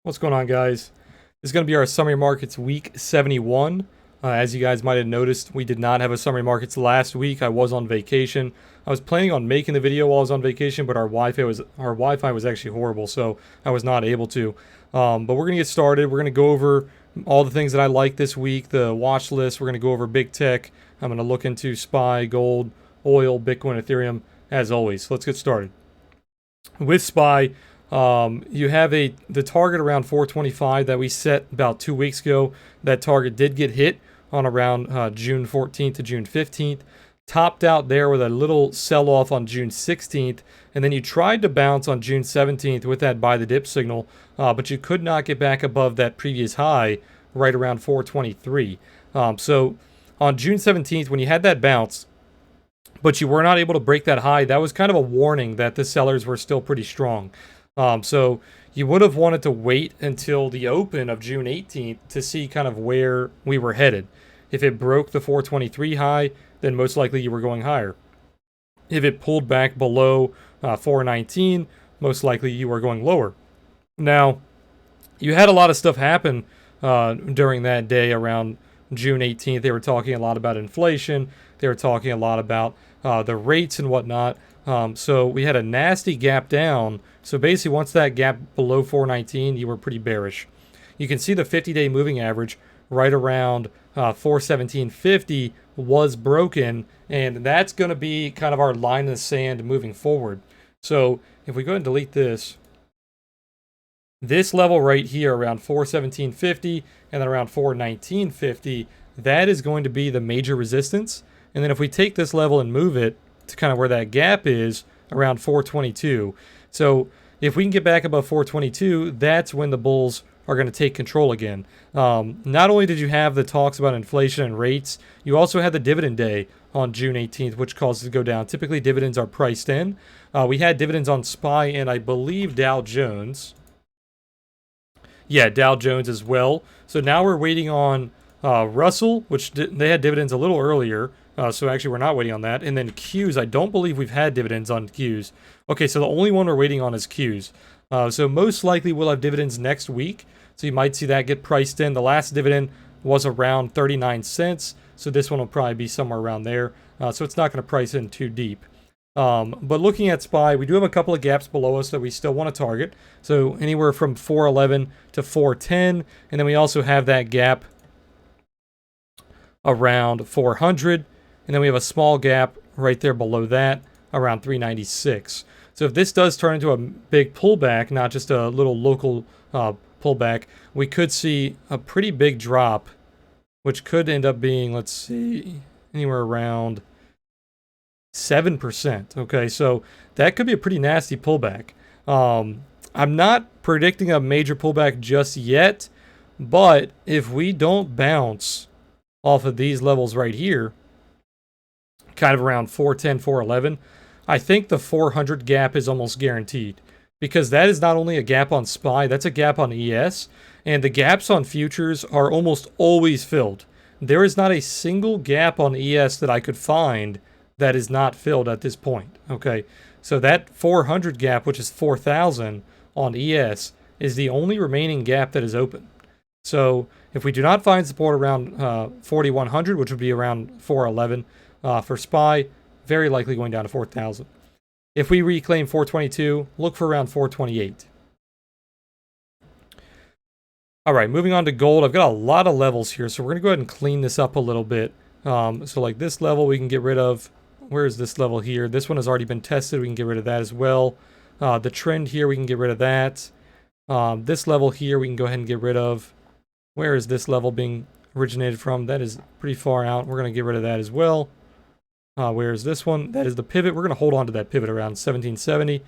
What's going on, guys? This is going to be our summary markets week 71. As you guys might have noticed, we did not have a summary markets last week. I was on vacation. I was planning on making the video while I was on vacation, but our Wi-Fi was actually horrible, so I was not able to. But we're going to get started. We're going to go over all the things that I like this week, the watch list. We're going to go over big tech. I'm going to look into SPY, gold, oil, Bitcoin, Ethereum, as always. So let's get started. With SPY, you have the target around 425 that we set about 2 weeks ago. That target did get hit on around June 14th to June 15th. Topped out there with a little sell-off on June 16th, and then you tried to bounce on June 17th with that buy the dip signal, but you could not get back above that previous high right around 423. So on June 17th, when you had that bounce, but you were not able to break that high, that was kind of a warning that the sellers were still pretty strong. So you would have wanted to wait until the open of June 18th to see kind of where we were headed. If it broke the 423 high, then most likely you were going higher. If it pulled back below 419, most likely you were going lower. Now, you had a lot of stuff happen during that day around June 18th. They were talking a lot about inflation. They were talking a lot about the rates and whatnot. So we had a nasty gap down. So basically, once that gap below 419, you were pretty bearish. You can see the 50-day moving average right around 417.50 was broken, and that's going to be kind of our line in the sand moving forward. So if we go ahead and delete this level right here around 417.50 and then around 419.50, that is going to be the major resistance. And then if we take this level and move it to kind of where that gap is around 422. So if we can get back above 422, that's when the bulls are going to take control again. Not only did you have the talks about inflation and rates, you also had the dividend day on June 18th, which caused it to go down. Typically, dividends are priced in. We had dividends on SPY and I believe Dow Jones. Yeah, Dow Jones as well. So now we're waiting on Russell, which they had dividends a little earlier. So actually, we're not waiting on that. And then Qs, I don't believe we've had dividends on Qs. Okay, so the only one we're waiting on is Qs. So most likely we'll have dividends next week. So you might see that get priced in. The last dividend was around 39 cents. So this one will probably be somewhere around there. So it's not going to price in too deep. But looking at SPY, we do have a couple of gaps below us that we still want to target. So anywhere from 411 to 410. And then we also have that gap around 400. And then we have a small gap right there below that around 396. So if this does turn into a big pullback, not just a little local pullback, we could see a pretty big drop, which could end up being, let's see, anywhere around 7%. Okay, so that could be a pretty nasty pullback. I'm not predicting a major pullback just yet, but if we don't bounce off of these levels right here, kind of around 410, 411, I think the 400 gap is almost guaranteed, because that is not only a gap on SPY, that's a gap on ES, and the gaps on futures are almost always filled. There is not a single gap on ES that I could find that is not filled at this point. Okay, so that 400 gap, which is 4,000 on ES, is the only remaining gap that is open. So if we do not find support around 4,100, which would be around 411 for SPY, very likely going down to 4,000. If we reclaim 422, look for around 428. All right, moving on to gold. I've got a lot of levels here, so we're going to go ahead and clean this up a little bit. So like this level we can get rid of. Where is this level here? This one has already been tested. We can get rid of that as well. The trend here, we can get rid of that. This level here, we can go ahead and get rid of. Where is this level being originated from? That is pretty far out. We're going to get rid of that as well. Where is this one? That is the pivot. We're going to hold on to that pivot around 1770.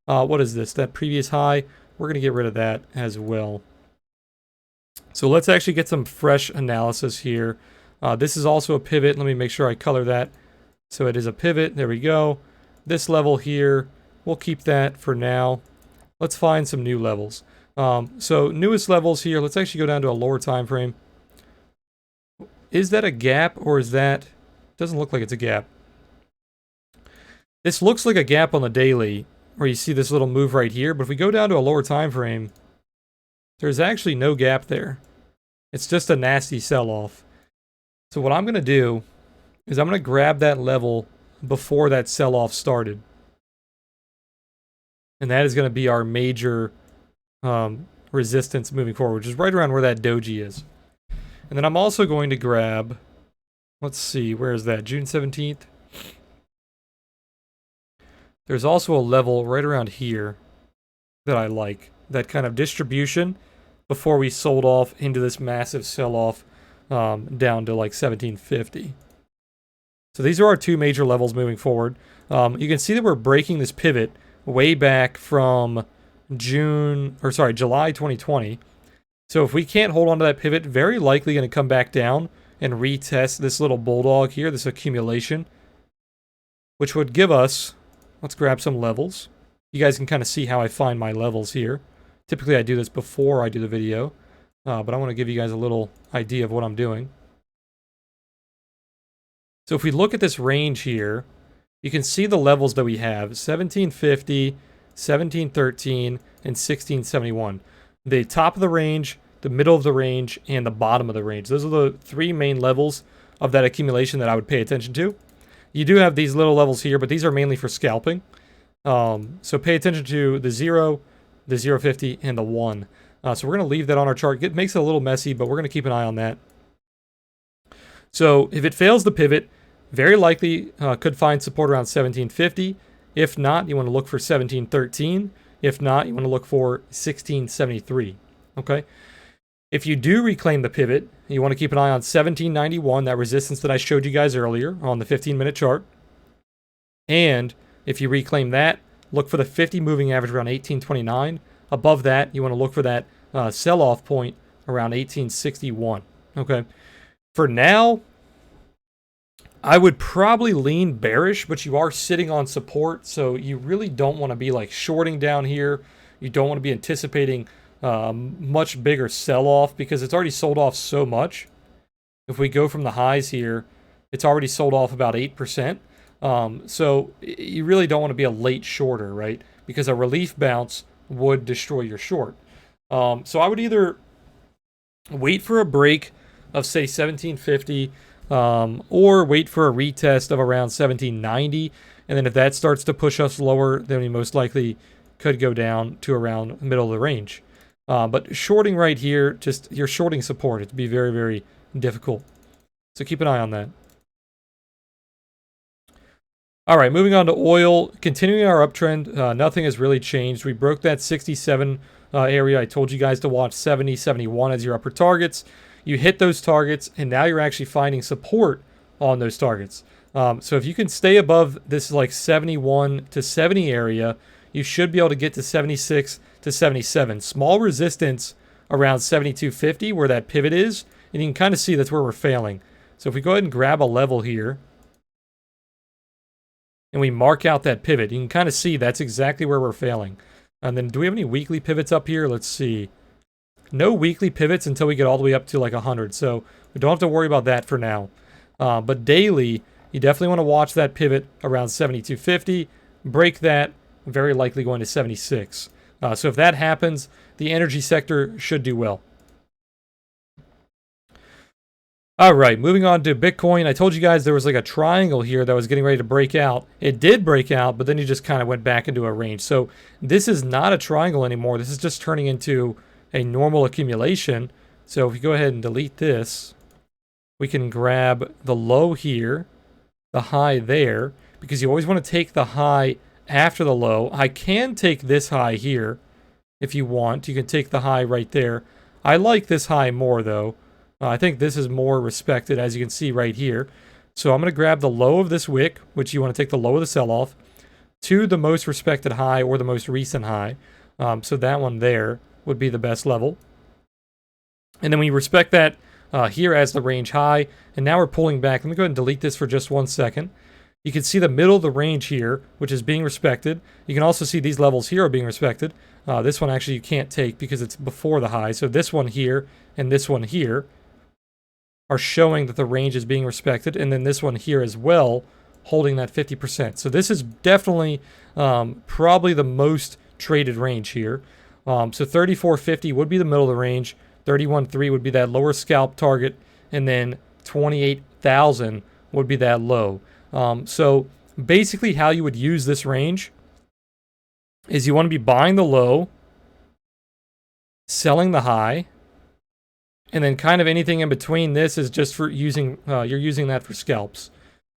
What is this? That previous high. We're going to get rid of that as well. So let's actually get some fresh analysis here. This is also a pivot. Let me make sure I color that. So it is a pivot. There we go. This level here, we'll keep that for now. Let's find some new levels. So newest levels here. Let's actually go down to a lower time frame. Is that a gap or is that... Doesn't look like it's a gap. This looks like a gap on the daily, where you see this little move right here, but if we go down to a lower time frame, There's actually no gap there. It's just a nasty sell-off. So what I'm going to do is I'm going to grab that level before that sell-off started. And that is going to be our major resistance moving forward, which is right around where that doji is. And then I'm also going to grab, let's see, where is that? June 17th? There's also a level right around here that I like. That kind of distribution before we sold off into this massive sell-off down to like 1750. So these are our two major levels moving forward. You can see that we're breaking this pivot way back from July 2020. So if we can't hold on to that pivot, very likely going to come back down and retest this little bulldog here, this accumulation, which would give us, let's grab some levels. You guys can kind of see how I find my levels here. Typically I do this before I do the video, but I want to give you guys a little idea of what I'm doing. So if we look at this range here, you can see the levels that we have, 1750, 1713, and 1671. The top of the range, the middle of the range, and the bottom of the range. Those are the three main levels of that accumulation that I would pay attention to. You do have these little levels here, but these are mainly for scalping. So pay attention to the 0, the 0.50, and the 1. So we're going to leave that on our chart. It makes it a little messy, but we're going to keep an eye on that. So if it fails the pivot, very likely could find support around 1750. If not, you want to look for 1713. If not, you want to look for 1673. Okay. If you do reclaim the pivot, you want to keep an eye on 1791, that resistance that I showed you guys earlier on the 15-minute chart. And if you reclaim that, look for the 50 moving average around 1829. Above that, you want to look for that sell-off point around 1861. Okay. For now, I would probably lean bearish, but you are sitting on support, so you really don't want to be like shorting down here. You don't want to be anticipating much bigger sell-off because it's already sold off so much. If we go from the highs here, it's already sold off about 8%. So you really don't want to be a late shorter, right? Because a relief bounce would destroy your short. So I would either wait for a break of, say, 1750, or wait for a retest of around 1790. And then if that starts to push us lower, then we most likely could go down to around the middle of the range. But shorting right here, just you're shorting support. It'd be very, very difficult. So keep an eye on that. All right, moving on to oil. Continuing our uptrend, nothing has really changed. We broke that 67 area. I told you guys to watch 70, 71 as your upper targets. You hit those targets, and now you're actually finding support on those targets. So if you can stay above this like 71 to 70 area, you should be able to get to 76 to 77. Small resistance around 72.50 where that pivot is, and you can kind of see that's where we're failing. So if we go ahead and grab a level here, and we mark out that pivot, you can kind of see that's exactly where we're failing. And then do we have any weekly pivots up here? Let's see. No weekly pivots until we get all the way up to like 100. So we don't have to worry about that for now. But daily, you definitely want to watch that pivot around 72.50. Break that, very likely going to 76. So if that happens, the energy sector should do well. All right, moving on to Bitcoin. I told you guys there was like a triangle here that was getting ready to break out. It did break out, but then you just kind of went back into a range. So this is not a triangle anymore. This is just turning into a normal accumulation. So if we go ahead and delete this, we can grab the low here, the high there, because you always want to take the high after the low. I can take this high here if you want. You can take the high right there. I like this high more though. I think this is more respected, as you can see right here. So I'm going to grab the low of this wick, which you want to take the low of the sell-off, to the most respected high or the most recent high. So that one there would be the best level. And then we respect that here as the range high. And now we're pulling back. Let me go ahead and delete this for just 1 second. You can see the middle of the range here, which is being respected. You can also see these levels here are being respected. This one actually you can't take because it's before the high. So this one here and this one here are showing that the range is being respected, and then this one here as well, holding that 50%. So this is definitely probably the most traded range here. So 34.50 would be the middle of the range. 31.3 would be that lower scalp target, and then 28,000 would be that low. So basically how you would use this range is you want to be buying the low, selling the high, and then kind of anything in between this is just for using, you're using that for scalps.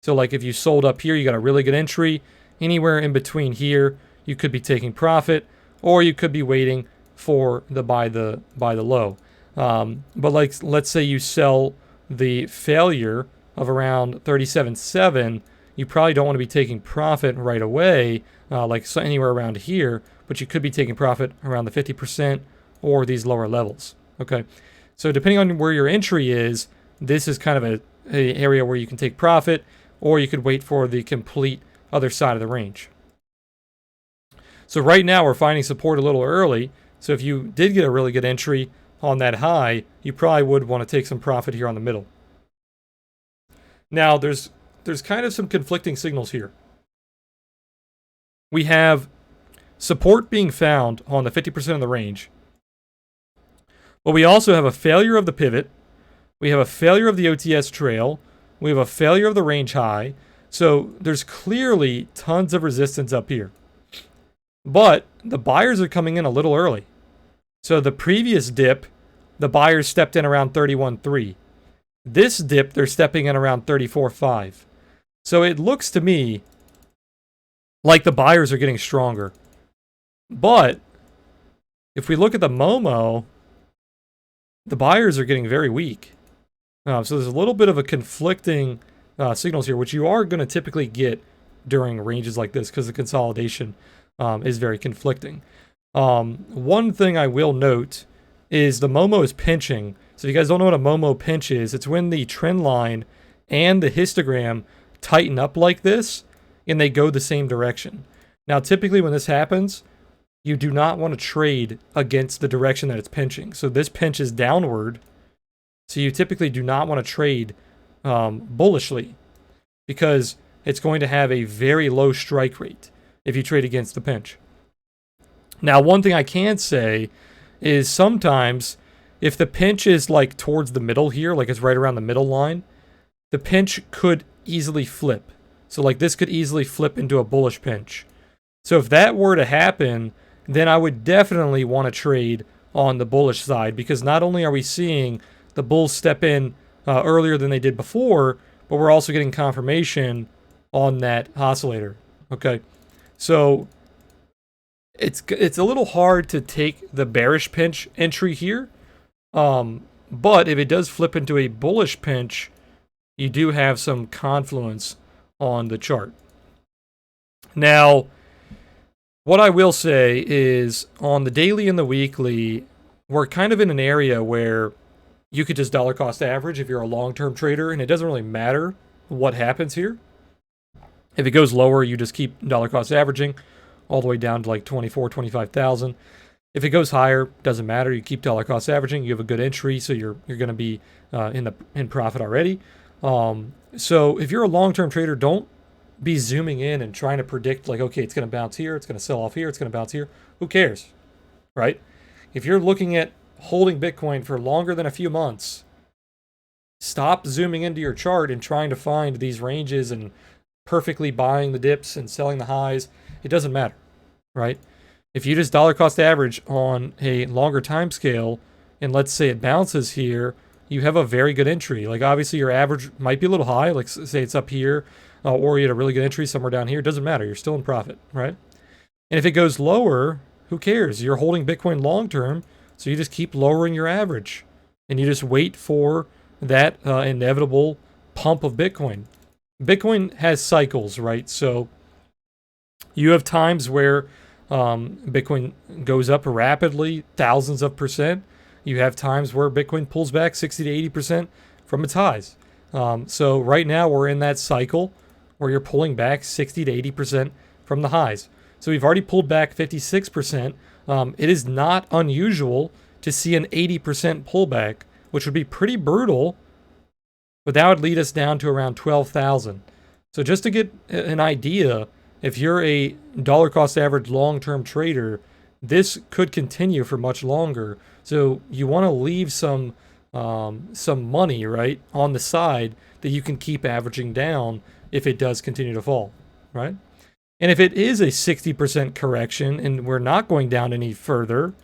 So like if you sold up here, you got a really good entry. Anywhere in between here, you could be taking profit, or you could be waiting for the buy the low. But like, let's say you sell the failure of around 37.7, you probably don't want to be taking profit right away, like so anywhere around here, but you could be taking profit around the 50% or these lower levels. Okay, so depending on where your entry is, this is kind of a area where you can take profit, or you could wait for the complete other side of the range. So right now we're finding support a little early. So if you did get a really good entry on that high, you probably would want to take some profit here on the middle. Now there's kind of some conflicting signals here. We have support being found on the 50% of the range, but we also have a failure of the pivot. We have a failure of the OTS trail. We have a failure of the range high. So there's clearly tons of resistance up here. But the buyers are coming in a little early. So the previous dip, the buyers stepped in around 31.3. This dip, they're stepping in around 34.5. So it looks to me like the buyers are getting stronger. But if we look at the Momo, the buyers are getting very weak. So there's a little bit of a conflicting signals here, which you are going to typically get during ranges like this because the consolidation is very conflicting. One thing I will note is the Momo is pinching. So if you guys don't know what a Momo pinch is, it's when the trend line and the histogram tighten up like this and they go the same direction. Now, typically when this happens, you do not want to trade against the direction that it's pinching. So this pinch is downward. So you typically do not want to trade bullishly because it's going to have a very low strike rate if you trade against the pinch. Now, one thing I can say is sometimes if the pinch is like towards the middle here, like it's right around the middle line, the pinch could easily flip. So like this could easily flip into a bullish pinch. So if that were to happen, then I would definitely want to trade on the bullish side because not only are we seeing the bulls step in earlier than they did before, but we're also getting confirmation on that oscillator. Okay, so it's a little hard to take the bearish pinch entry here, but if it does flip into a bullish pinch, you do have some confluence on the chart. Now, what I will say is on the daily and the weekly, we're kind of in an area where you could just dollar cost average if you're a long-term trader, and it doesn't really matter what happens here. If it goes lower, you just keep dollar cost averaging all the way down to like 24, 25,000. If it goes higher, doesn't matter. You keep dollar cost averaging. You have a good entry, so you're going to be in profit already. So if you're a long-term trader, don't be zooming in and trying to predict like, okay, it's going to bounce here, it's going to sell off here, it's going to bounce here. Who cares, right? If you're looking at holding Bitcoin for longer than a few months, stop zooming into your chart and trying to find these ranges and perfectly buying the dips and selling the highs. It doesn't matter, right? If you just dollar cost average on a longer time scale, and let's say it bounces here, you have a very good entry. Like obviously your average might be a little high, like say it's up here, or you had a really good entry somewhere down here. It doesn't matter. You're still in profit, right? And if it goes lower, who cares? You're holding Bitcoin long term, so you just keep lowering your average, and you just wait for that inevitable pump of Bitcoin. Bitcoin has cycles, right? So you have times where Bitcoin goes up rapidly, thousands of percent. You have times where Bitcoin pulls back 60 to 80% from its highs. So right now we're in that cycle where you're pulling back 60 to 80% from the highs. So we've already pulled back 56%. It is not unusual to see an 80% pullback, which would be pretty brutal, but that would lead us down to around 12,000. So just to get an idea, if you're a dollar cost average long-term trader, this could continue for much longer. So you want to leave some money, right, on the side that you can keep averaging down if it does continue to fall, right? And if it is a 60% correction and we're not going down any further,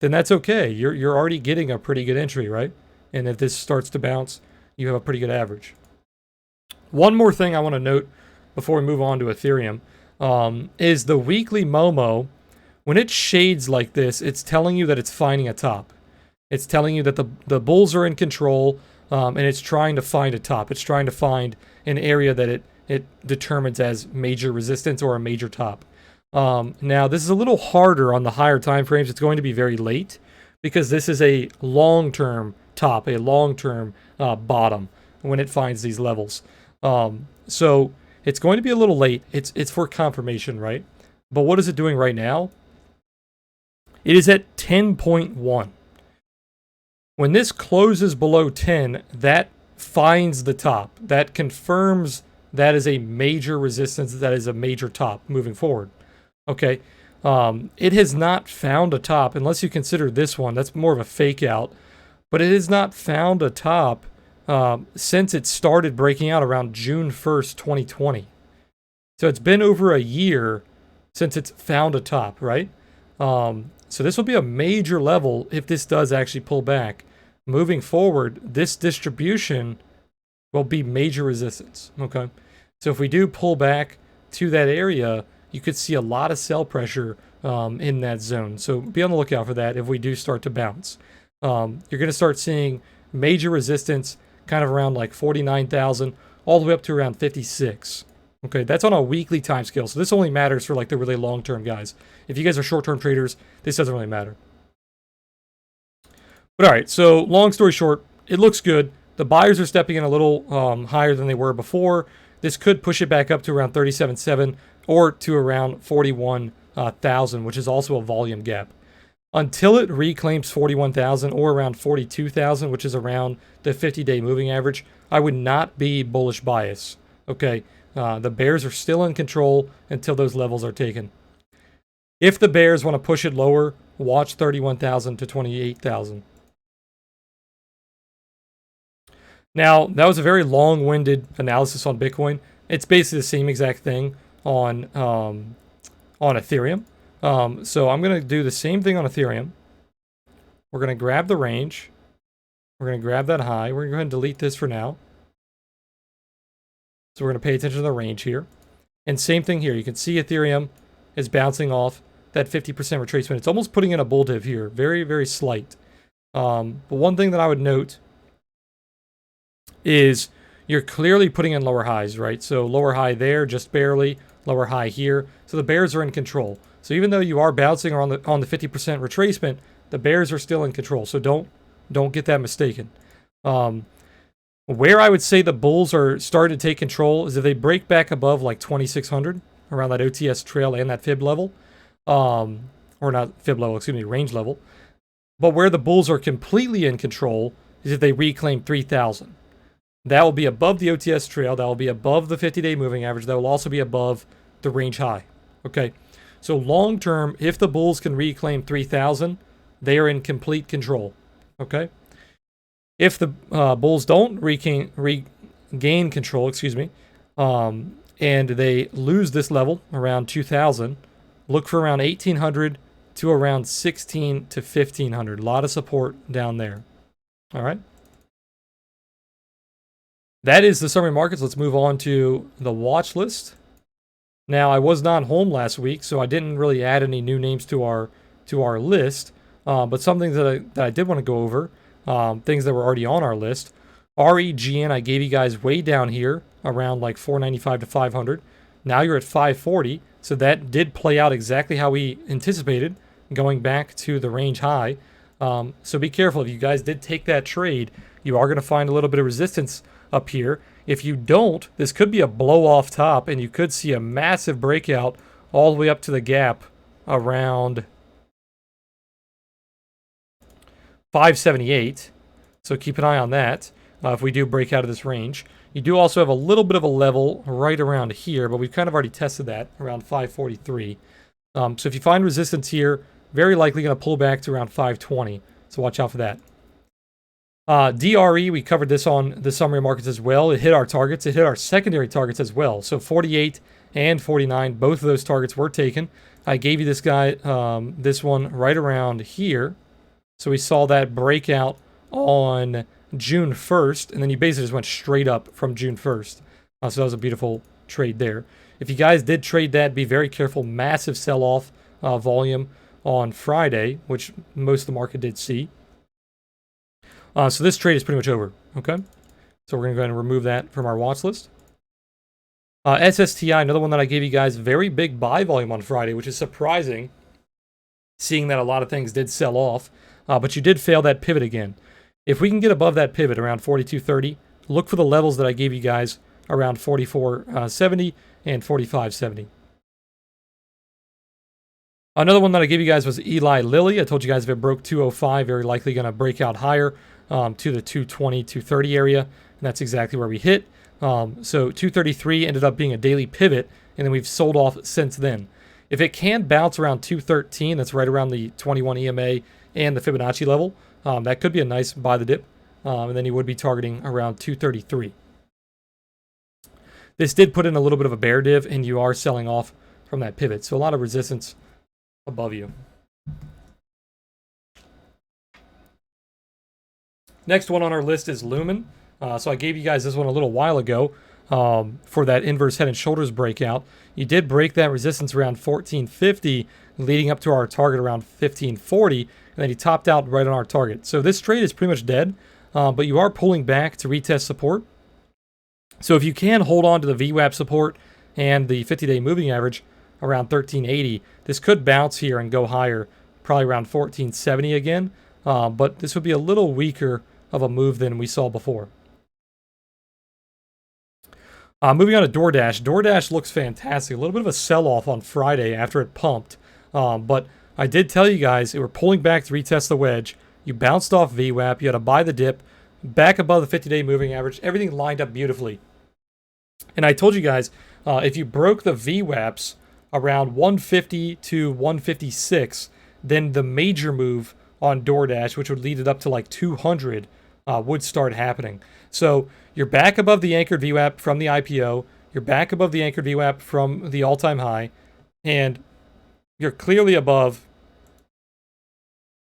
then that's okay. You're already getting a pretty good entry, right? And if this starts to bounce, you have a pretty good average. One more thing I want to note before we move on to Ethereum is the weekly Momo. When it shades like this, it's telling you that it's finding a top. It's telling you that the bulls are in control, and it's trying to find a top. It's trying to find an area that it determines as major resistance or a major top. Now, this is a little harder on the higher time frames. It's going to be very late because this is a long-term top, a long-term bottom when it finds these levels. So it's going to be a little late. It's for confirmation, right? But what is it doing right now? It is at 10.1. When this closes below 10, that finds the top. That confirms that is a major resistance, that is a major top moving forward. Okay, it has not found a top, unless you consider this one. That's more of a fake out. But it has not found a top since it started breaking out around June 1st, 2020. So it's been over a year since it's found a top, right? So this will be a major level if this does actually pull back. Moving forward, this distribution will be major resistance, okay? So if we do pull back to that area, you could see a lot of sell pressure in that zone. So be on the lookout for that if we do start to bounce. You're going to start seeing major resistance kind of around like 49,000 all the way up to around 56. Okay, that's on a weekly time scale. So this only matters for like the really long-term guys. If you guys are short-term traders, this doesn't really matter. But all right, so long story short, it looks good. The buyers are stepping in a little higher than they were before. This could push it back up to around 37.7 or to around 41,000, which is also a volume gap. Until it reclaims 41,000 or around 42,000, which is around the 50-day moving average, I would not be bullish bias. Okay, the bears are still in control until those levels are taken. If the bears want to push it lower, watch 31,000 to 28,000. Now, that was a very long-winded analysis on Bitcoin. It's basically the same exact thing on Ethereum. So I'm going to do the same thing on Ethereum. We're going to grab the range. We're going to grab that high. We're going to go ahead and delete this for now. So we're going to pay attention to the range here. And same thing here. You can see Ethereum is bouncing off that 50% retracement. It's almost putting in a bull div here. Very, very slight. But one thing that I would note is you're clearly putting in lower highs, right? So lower high there, just barely. Lower high here. So the bears are in control. So even though you are bouncing on the 50% retracement, the bears are still in control. So don't get that mistaken. Where I would say the bulls are starting to take control is if they break back above like 2,600 around that OTS trail and that fib level, or not fib level, excuse me, range level. But where the bulls are completely in control is if they reclaim 3,000. That will be above the OTS trail. That will be above the 50-day moving average. That will also be above the range high. Okay. So long term, if the bulls can reclaim 3,000, they are in complete control. Okay. If the bulls don't regain control, and they lose this level around 2,000, look for around 1,800 to around 1,600 to 1,500. A lot of support down there. All right. That is the summary markets. Let's move on to the watch list. Now, I was not home last week, so I didn't really add any new names to our list. But some things that I did want to go over, things that were already on our list. REGN, I gave you guys way down here, around like 495 to 500. Now you're at 540, so that did play out exactly how we anticipated, going back to the range high. So be careful. If you guys did take that trade, you are going to find a little bit of resistance up here. If you don't, this could be a blow off top, and you could see a massive breakout all the way up to the gap around 578. So keep an eye on that if we do break out of this range. You do also have a little bit of a level right around here, but we've kind of already tested that around 543. So if you find resistance here, very likely going to pull back to around 520. So watch out for that. DRE, we covered this on the summary markets as well. It hit our targets. It hit our secondary targets as well. So 48 and 49, both of those targets were taken. I gave you this guy, this one right around here. So we saw that breakout on June 1st, and then you basically just went straight up from June 1st. So that was a beautiful trade there. If you guys did trade that, be very careful. Massive sell-off volume on Friday, which most of the market did see. So this trade is pretty much over, okay? So we're going to go ahead and remove that from our watch list. SSTI, another one that I gave you guys, very big buy volume on Friday, which is surprising, seeing that a lot of things did sell off. But you did fail that pivot again. If we can get above that pivot around 42.30, look for the levels that I gave you guys around 44.70 and 45.70. Another one that I gave you guys was Eli Lilly. I told you guys if it broke 205, very likely going to break out higher to the 220, 230 area. And that's exactly where we hit. So 233 ended up being a daily pivot, and then we've sold off since then. If it can bounce around 213, that's right around the 21 EMA and the Fibonacci level, that could be a nice buy the dip. And then you would be targeting around 233. This did put in a little bit of a bear div, and you are selling off from that pivot. So a lot of resistance above you. Next one on our list is Lumen. So I gave you guys this one a little while ago for that inverse head and shoulders breakout. You did break that resistance around 1450, leading up to our target around 1540, and then you topped out right on our target. So this trade is pretty much dead, but you are pulling back to retest support. So if you can hold on to the VWAP support and the 50-day moving average around 1380, this could bounce here and go higher, probably around 1470 again, but this would be a little weaker of a move than we saw before. Moving on to Doordash. Doordash looks fantastic. A little bit of a sell-off on Friday after it pumped, but I did tell you guys it were pulling back to retest the wedge. You bounced off VWAP. You had to buy the dip, back above the 50-day moving average. Everything lined up beautifully. And I told you guys, if you broke the VWAPs around 150 to 156, then the major move on Doordash, which would lead it up to like 200, would start happening. So you're back above the anchored VWAP from the IPO. You're back above the anchored VWAP from the all-time high. And you're clearly above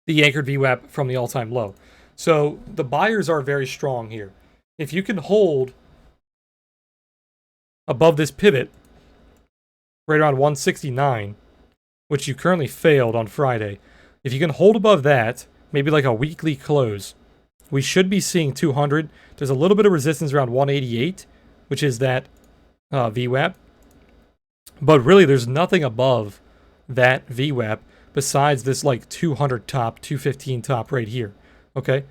the anchored VWAP from the all-time low. So the buyers are very strong here. If you can hold above this pivot right around 169, which you currently failed on Friday, if you can hold above that, maybe like a weekly close, we should be seeing 200. There's a little bit of resistance around 188, which is that VWAP. But really, there's nothing above that VWAP besides this like 200 top, 215 top right here. Okay?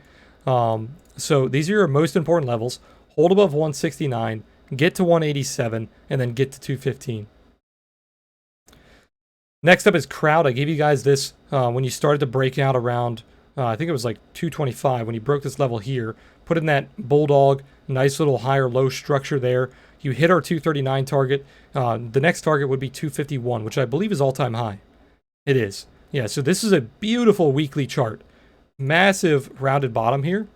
So these are your most important levels. Hold above 169, get to 187, and then get to 215. Next up is Crowd. I gave you guys this when you started to break out around, I think it was like 225, when you broke this level here. Put in that bulldog, nice little higher low structure there. You hit our 239 target. The next target would be 251, which I believe is all-time high. It is. Yeah, so this is a beautiful weekly chart. Massive rounded bottom here.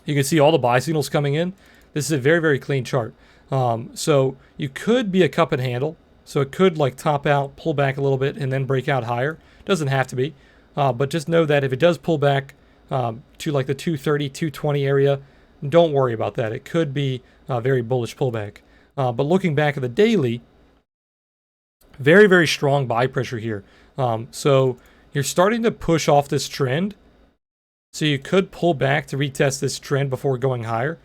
You can see all the buy signals coming in. This is a very, very clean chart. So you could be a cup and handle. So it could like top out, pull back a little bit, and then break out higher. Doesn't have to be. But just know that if it does pull back to like the 230, 220 area, don't worry about that. It could be a very bullish pullback. But looking back at the daily, very, very strong buy pressure here. So you're starting to push off this trend. So you could pull back to retest this trend before going higher.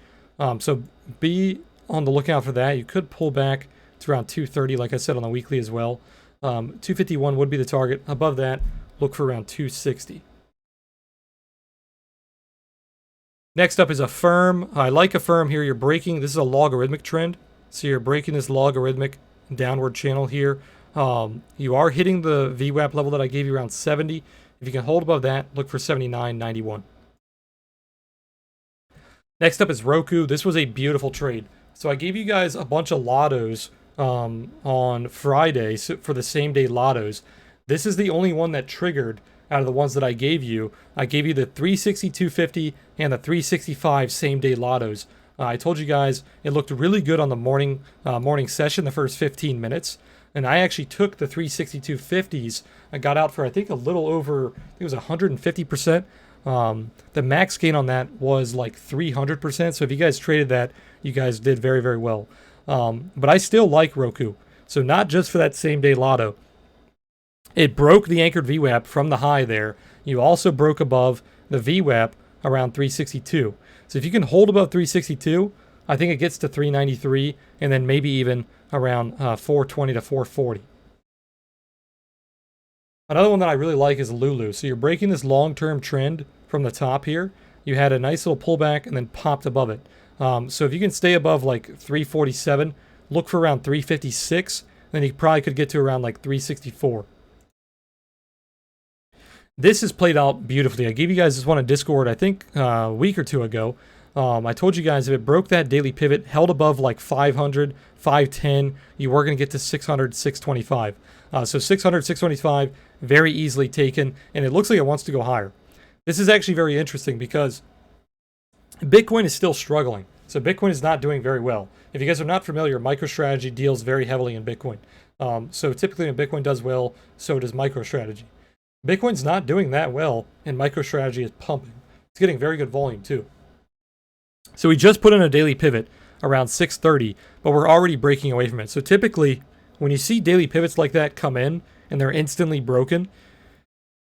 So be on the lookout for that. You could pull back to around 230, like I said, on the weekly as well. 251 would be the target. Above that, look for around 260. Next up is Affirm. I like Affirm here. You're breaking. This is a logarithmic trend. So you're breaking this logarithmic downward channel here. You are hitting the VWAP level that I gave you around 70. If you can hold above that, look for 79.91. Next up is Roku. This was a beautiful trade. So I gave you guys a bunch of lottos on Friday for the same day lottos. This is the only one that triggered out of the ones that I gave you. I gave you the 362.50 and the 365 same day lottos. I told you guys it looked really good on the morning session, the first 15 minutes. And I actually took the 362.50s. I got out for, I think, a little over, I think it was 150%. The max gain on that was like 300%. So if you guys traded that, you guys did very, very well. But I still like Roku. So not just for that same day lotto. It broke the anchored VWAP from the high there. You also broke above the VWAP around 362. So if you can hold above 362, I think it gets to 393 and then maybe even around 420 to 440. Another one that I really like is Lulu. So you're breaking this long-term trend from the top here. You had a nice little pullback and then popped above it. So if you can stay above like 347, look for around 356, then you probably could get to around like 364. This is played out beautifully. I gave you guys this one on Discord, I think a week or two ago. I told you guys if it broke that daily pivot, held above like 500, 510, you were going to get to 600, 625. So 600, 625, very easily taken, and it looks like it wants to go higher. This is actually very interesting because Bitcoin is still struggling. So Bitcoin is not doing very well. If you guys are not familiar, MicroStrategy deals very heavily in Bitcoin. So typically when Bitcoin does well, so does MicroStrategy. Bitcoin's not doing that well, and MicroStrategy is pumping. It's getting very good volume too. So we just put in a daily pivot around 630, but we're already breaking away from it. So typically, when you see daily pivots like that come in and they're instantly broken,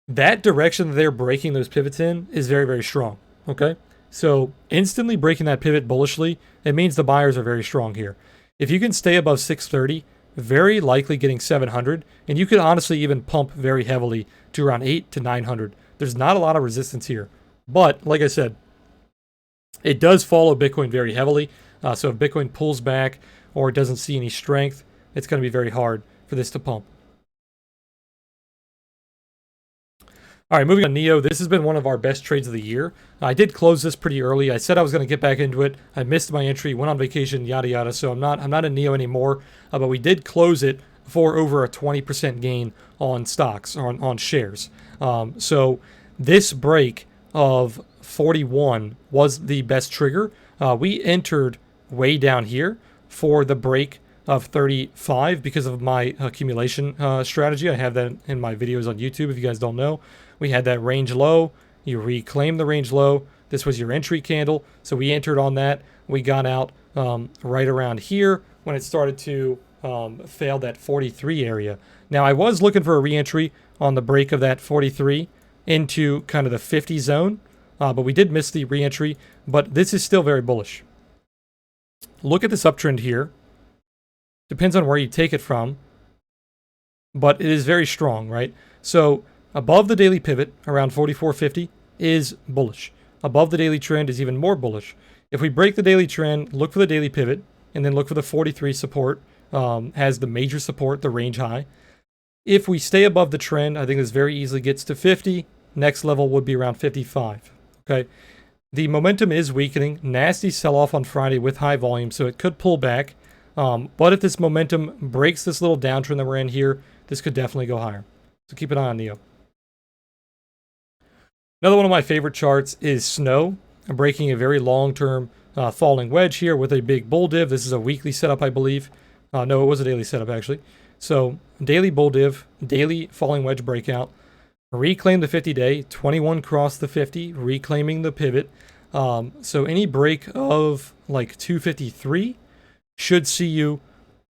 that direction that they're breaking those pivots in is very, very strong. Okay? So instantly breaking that pivot bullishly, it means the buyers are very strong here. If you can stay above 630, very likely getting 700, and you could honestly even pump very heavily to around 8 to 900. There's not a lot of resistance here. But, like I said, it does follow Bitcoin very heavily. So if Bitcoin pulls back or it doesn't see any strength, it's going to be very hard for this to pump. All right, moving on NEO. This has been one of our best trades of the year. I did close this pretty early. I said I was going to get back into it. I missed my entry, went on vacation, yada yada. So I'm not in NEO anymore. But we did close it for over a 20% gain on stocks, on shares. So this break of 41 was the best trigger. We entered way down here for the break of 35 because of my accumulation strategy. I have that in my videos on YouTube if you guys don't know. We had that range low. You reclaim the range low. This was your entry candle. So we entered on that. We got out right around here when it started to fail that 43 area. Now I was looking for a re-entry on the break of that 43 into kind of the 50 zone, but we did miss the re-entry, but this is still very bullish. Look at this uptrend here. Depends on where you take it from, but it is very strong, right? So above the daily pivot, around 44.50, is bullish. Above the daily trend is even more bullish. If we break the daily trend, look for the daily pivot, and then look for the 43 support, has the major support, the range high. If we stay above the trend, I think this very easily gets to 50. Next level would be around 55. Okay. The momentum is weakening. Nasty sell-off on Friday with high volume, so it could pull back. But if this momentum breaks this little downtrend that we're in here, this could definitely go higher. So keep an eye on NEO. Another one of my favorite charts is Snow. I'm breaking a very long-term falling wedge here with a big bull div. This is a weekly setup, I believe. No, it was a daily setup, actually. So daily bull div, daily falling wedge breakout. Reclaim the 50-day, 21 cross the 50, reclaiming the pivot. So any break of like 253 should see you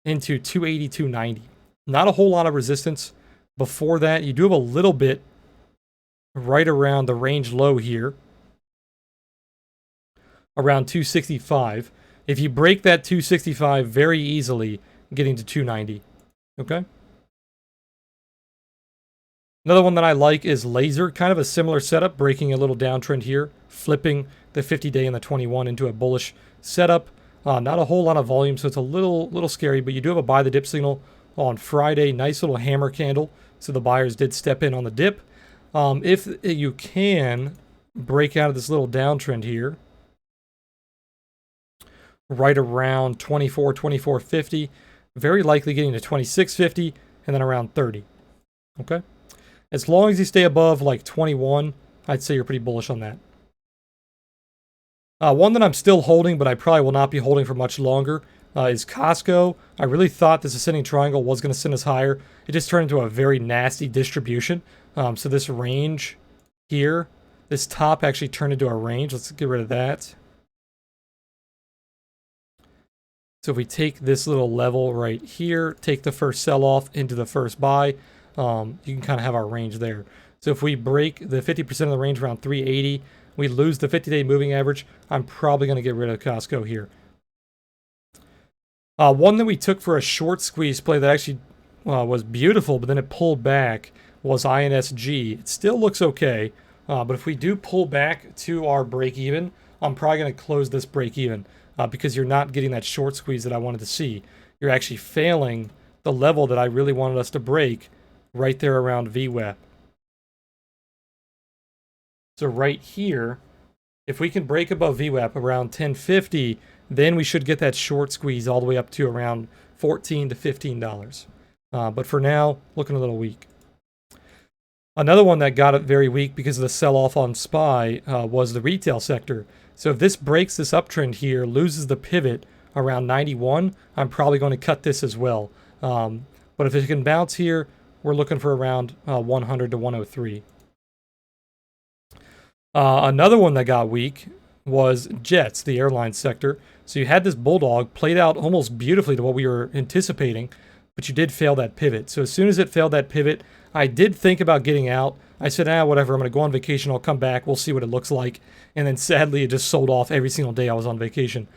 into 280, 290. Not a whole lot of resistance before that. You do have a little bit right around the range low here, around 265. If you break that 265 very easily, getting to 290. Okay. Another one that I like is Laser, kind of a similar setup, breaking a little downtrend here, flipping the 50-day and the 21 into a bullish setup. Not a whole lot of volume, so it's a little scary, but you do have a buy the dip signal on Friday. Nice little hammer candle, so the buyers did step in on the dip. If you can break out of this little downtrend here, right around 24, 24.50, very likely getting to 26.50, and then around 30. Okay? As long as you stay above like 21, I'd say you're pretty bullish on that. One that I'm still holding, but I probably will not be holding for much longer, is Costco. I really thought this ascending triangle was going to send us higher. It just turned into a very nasty distribution. So this range here, this top actually turned into a range. Let's get rid of that. So if we take this little level right here, take the first sell-off into the first buy, you can kind of have our range there. So if we break the 50% of the range around 380, we lose the 50-day moving average, I'm probably going to get rid of Costco here. One that we took for a short squeeze play that actually was beautiful, but then it pulled back, was INSG. It still looks okay, but if we do pull back to our break even, I'm probably going to close this break even because you're not getting that short squeeze that I wanted to see. You're actually failing the level that I really wanted us to break right there around VWAP. So right here, if we can break above VWAP around 1050, then we should get that short squeeze all the way up to around $14 to $15. But for now, looking a little weak. Another one that got it very weak because of the sell-off on SPY was the retail sector. So if this breaks this uptrend here, loses the pivot around 91, I'm probably going to cut this as well. But if it can bounce here, we're looking for around 100 to 103. Another one that got weak was jets, the airline sector. So you had this bulldog played out almost beautifully to what we were anticipating, but you did fail that pivot. So as soon as it failed that pivot, I did think about getting out. I said, whatever, I'm going to go on vacation. I'll come back. We'll see what it looks like. And then sadly, it just sold off every single day I was on vacation.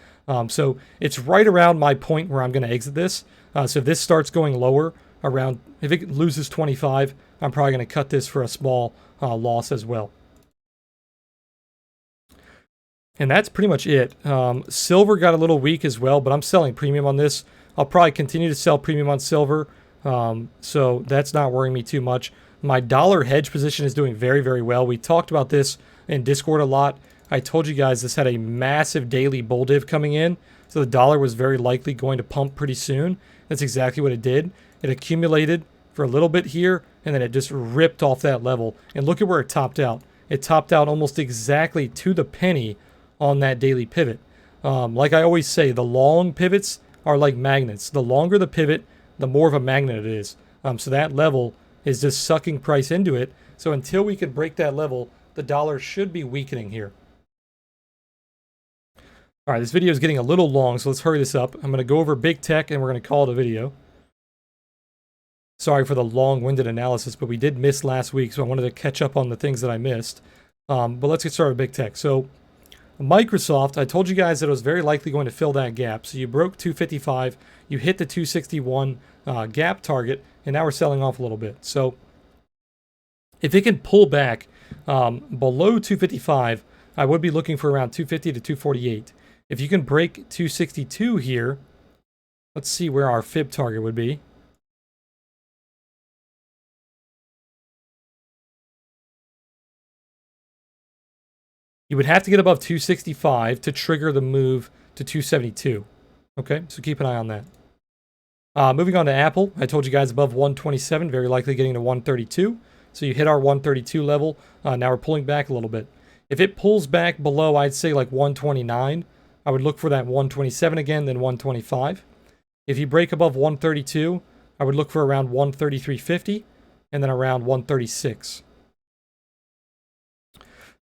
So it's right around my point where I'm going to exit this. So if this starts going lower, if it loses 25, I'm probably going to cut this for a small loss as well. And that's pretty much it. Silver got a little weak as well, but I'm selling premium on this. I'll probably continue to sell premium on silver, so that's not worrying me too much. My dollar hedge position is doing very, very well. We talked about this in Discord a lot. I told you guys this had a massive daily bull div coming in, so the dollar was very likely going to pump pretty soon. That's exactly what it did. It accumulated for a little bit here, and then it just ripped off that level. And look at where it topped out. It topped out almost exactly to the penny on that daily pivot. Like I always say, the long pivots are like magnets. The longer the pivot, the more of a magnet it is. So that level is just sucking price into it. So until we can break that level, the dollar should be weakening here. All right, this video is getting a little long, so let's hurry this up. I'm going to go over big tech and we're going to call it a video. Sorry for the long-winded analysis, but we did miss last week, so I wanted to catch up on the things that I missed. But let's get started with big tech. So Microsoft, I told you guys that it was very likely going to fill that gap. So you broke 255, you hit the 261 gap target, and now we're selling off a little bit. So if it can pull back below 255, I would be looking for around 250 to 248. If you can break 262 here, let's see where our fib target would be. You would have to get above 265 to trigger the move to 272. Okay, so keep an eye on that. Moving on to Apple, I told you guys above 127, very likely getting to 132. So you hit our 132 level. Now we're pulling back a little bit. If it pulls back below, I'd say like 129, I would look for that 127 again, then 125. If you break above 132, I would look for around 133.50 and then around 136.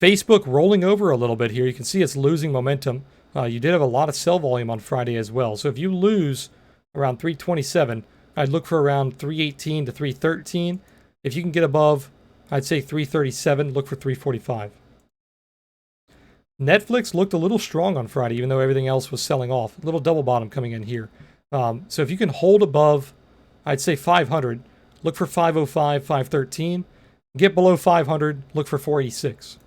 Facebook rolling over a little bit here. You can see it's losing momentum. You did have a lot of sell volume on Friday as well. So if you lose around 327, I'd look for around 318 to 313. If you can get above, I'd say 337, look for 345. Netflix looked a little strong on Friday, even though everything else was selling off. A little double bottom coming in here. So if you can hold above, I'd say 500, look for 505, 513. Get below 500, look for 486.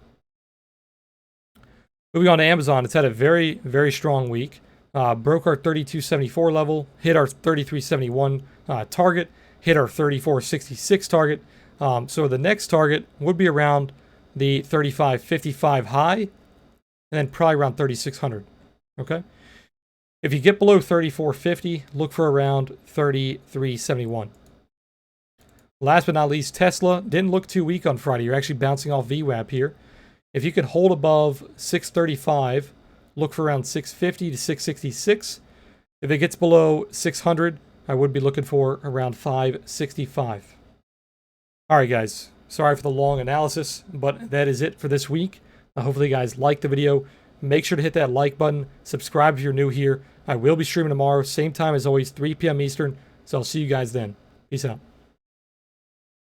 Moving on to Amazon, it's had a very, very strong week. Broke our 3274 level, hit our 3371 target, hit our 3466 target. So the next target would be around the 3555 high, and then probably around 3600. Okay. If you get below 3450, look for around 3371. Last but not least, Tesla didn't look too weak on Friday. You're actually bouncing off VWAP here. If you could hold above 635, look for around 650 to 666. If it gets below 600, I would be looking for around 565. All right, guys. Sorry for the long analysis, but that is it for this week. Hopefully you guys liked the video. Make sure to hit that like button. Subscribe if you're new here. I will be streaming tomorrow, same time as always, 3 p.m. Eastern. So I'll see you guys then. Peace out.